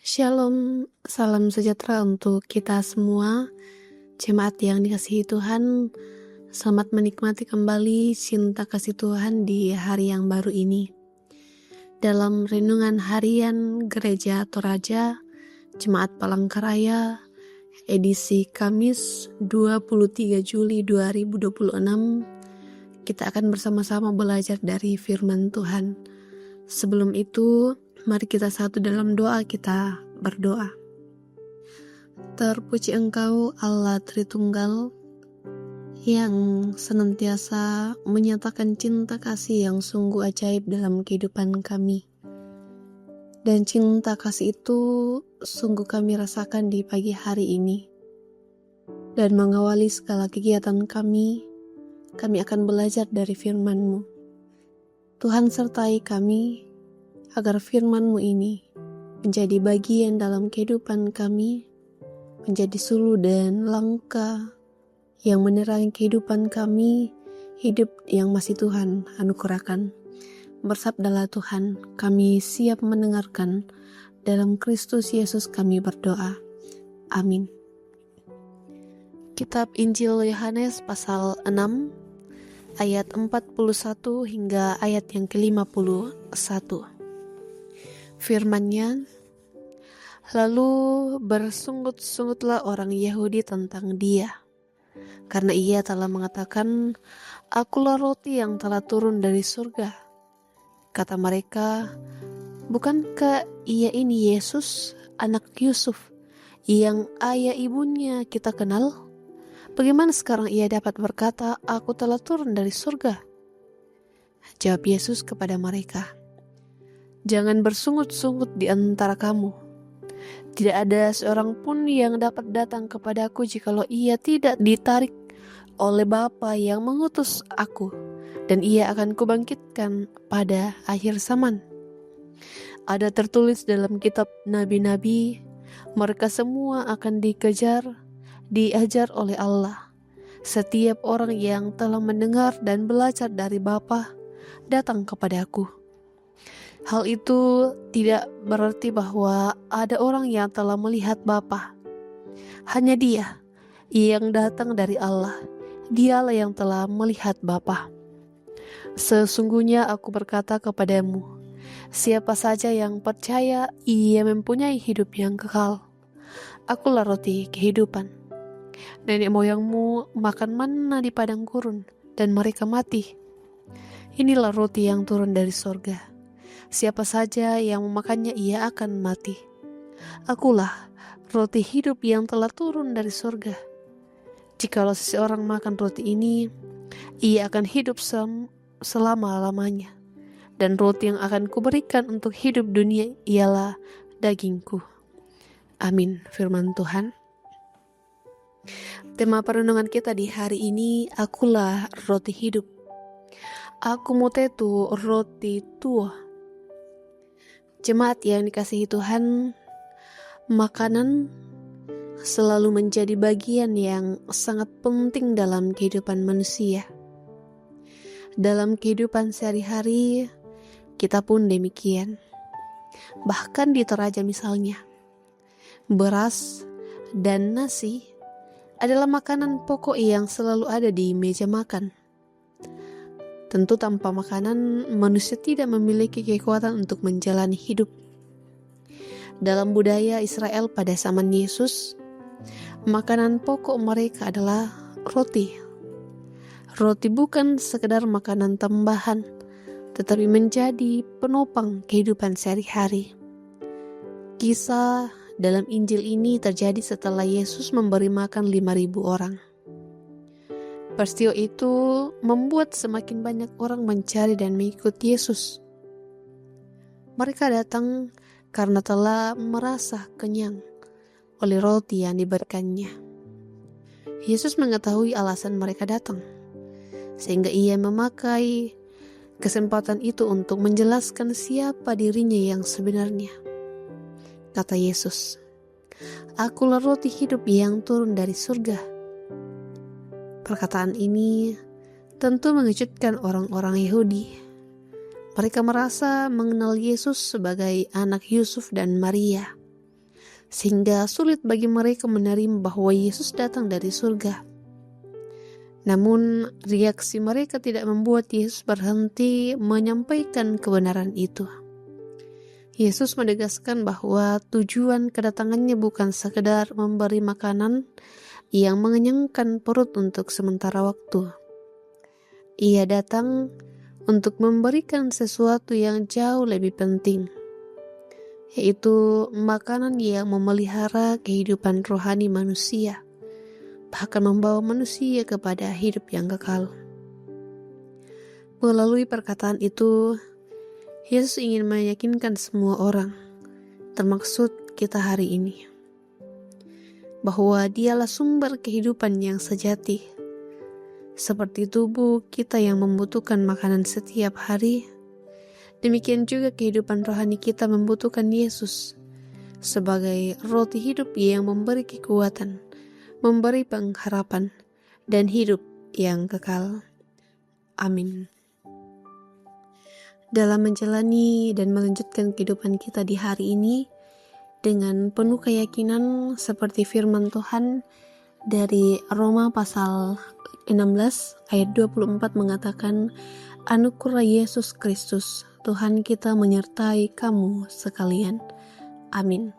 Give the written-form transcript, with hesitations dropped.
Shalom, salam sejahtera untuk kita semua, jemaat yang dikasihi Tuhan. Selamat menikmati kembali cinta kasih Tuhan di hari yang baru ini. Dalam renungan harian Gereja Toraja, Jemaat Palangkaraya, edisi Kamis 23 Juli 2026, kita akan bersama-sama belajar dari firman Tuhan. Sebelum itu, mari kita satu dalam doa, kita berdoa. Terpuji Engkau Allah Tritunggal yang senantiasa menyatakan cinta kasih yang sungguh ajaib dalam kehidupan kami. Dan cinta kasih itu sungguh kami rasakan di pagi hari ini. Dan mengawali segala kegiatan kami akan belajar dari firman-Mu. Tuhan sertai kami agar firman-Mu ini menjadi bagian dalam kehidupan kami, menjadi suluh dan langkah yang menerangi kehidupan kami, hidup yang masih Tuhan anugerahkan. Bersabdalah Tuhan, kami siap mendengarkan. Dalam Kristus Yesus kami berdoa. Amin. Kitab Injil Yohanes pasal 6 ayat 41 hingga ayat yang ke-51. Firman-Nya, lalu bersungut-sungutlah orang Yahudi tentang Dia, karena Ia telah mengatakan, Akulah roti yang telah turun dari surga. Kata mereka, bukankah Ia ini Yesus, anak Yusuf, yang ayah ibunya kita kenal? Bagaimana sekarang Ia dapat berkata, Aku telah turun dari surga? Jawab Yesus kepada mereka, jangan bersungut-sungut di antara kamu. Tidak ada seorang pun yang dapat datang kepadaku jikalau ia tidak ditarik oleh Bapa yang mengutus aku, dan ia akan kubangkitkan pada akhir zaman. Ada tertulis dalam kitab nabi-nabi, mereka semua akan diajar oleh Allah. Setiap orang yang telah mendengar dan belajar dari Bapa datang kepadaku. Hal itu tidak berarti bahwa ada orang yang telah melihat Bapa. Hanya Dia yang datang dari Allah. Dialah yang telah melihat Bapa. Sesungguhnya aku berkata kepadamu, siapa saja yang percaya, ia mempunyai hidup yang kekal. Akulah roti kehidupan. Nenek moyangmu makan manna di padang gurun, dan mereka mati. Inilah roti yang turun dari sorga. Siapa saja yang memakannya ia akan mati. Akulah roti hidup yang telah turun dari surga. Jikalau seseorang makan roti ini, ia akan hidup selama-lamanya. Dan roti yang akan kuberikan untuk hidup dunia ialah dagingku. Amin. Firman Tuhan. Tema perenungan kita di hari ini, akulah roti hidup. Aku mutetu roti tua. Jemaat yang dikasihi Tuhan, makanan selalu menjadi bagian yang sangat penting dalam kehidupan manusia. Dalam kehidupan sehari-hari, kita pun demikian. Bahkan di Toraja misalnya, beras dan nasi adalah makanan pokok yang selalu ada di meja makan. Tentu tanpa makanan, manusia tidak memiliki kekuatan untuk menjalani hidup. Dalam budaya Israel pada zaman Yesus, makanan pokok mereka adalah roti. Roti bukan sekedar makanan tambahan, tetapi menjadi penopang kehidupan sehari-hari. Kisah dalam Injil ini terjadi setelah Yesus memberi makan 5.000 orang. Peristiwa itu membuat semakin banyak orang mencari dan mengikuti Yesus. Mereka datang karena telah merasa kenyang oleh roti yang diberikannya. Yesus mengetahui alasan mereka datang, sehingga Ia memakai kesempatan itu untuk menjelaskan siapa dirinya yang sebenarnya. Kata Yesus, Akulah roti hidup yang turun dari surga. Perkataan ini tentu mengejutkan orang-orang Yahudi. Mereka merasa mengenal Yesus sebagai anak Yusuf dan Maria. sehingga sulit bagi mereka menerima bahwa Yesus datang dari surga. Namun, reaksi mereka tidak membuat Yesus berhenti menyampaikan kebenaran itu. Yesus menegaskan bahwa tujuan kedatangannya bukan sekedar memberi makanan yang mengenyangkan perut untuk sementara waktu. Ia datang untuk memberikan sesuatu yang jauh lebih penting, yaitu makanan yang memelihara kehidupan rohani manusia, bahkan membawa manusia kepada hidup yang kekal. Melalui perkataan itu, Yesus ingin meyakinkan semua orang, termaksud kita hari ini, bahwa Dialah sumber kehidupan yang sejati. Seperti tubuh kita yang membutuhkan makanan setiap hari, demikian juga kehidupan rohani kita membutuhkan Yesus sebagai roti hidup yang memberi kekuatan, memberi pengharapan, dan hidup yang kekal. Amin. Dalam menjalani dan melanjutkan kehidupan kita di hari ini dengan penuh keyakinan seperti firman Tuhan dari Roma pasal 16 ayat 24 mengatakan, anugerah Yesus Kristus Tuhan kita menyertai kamu sekalian. Amin.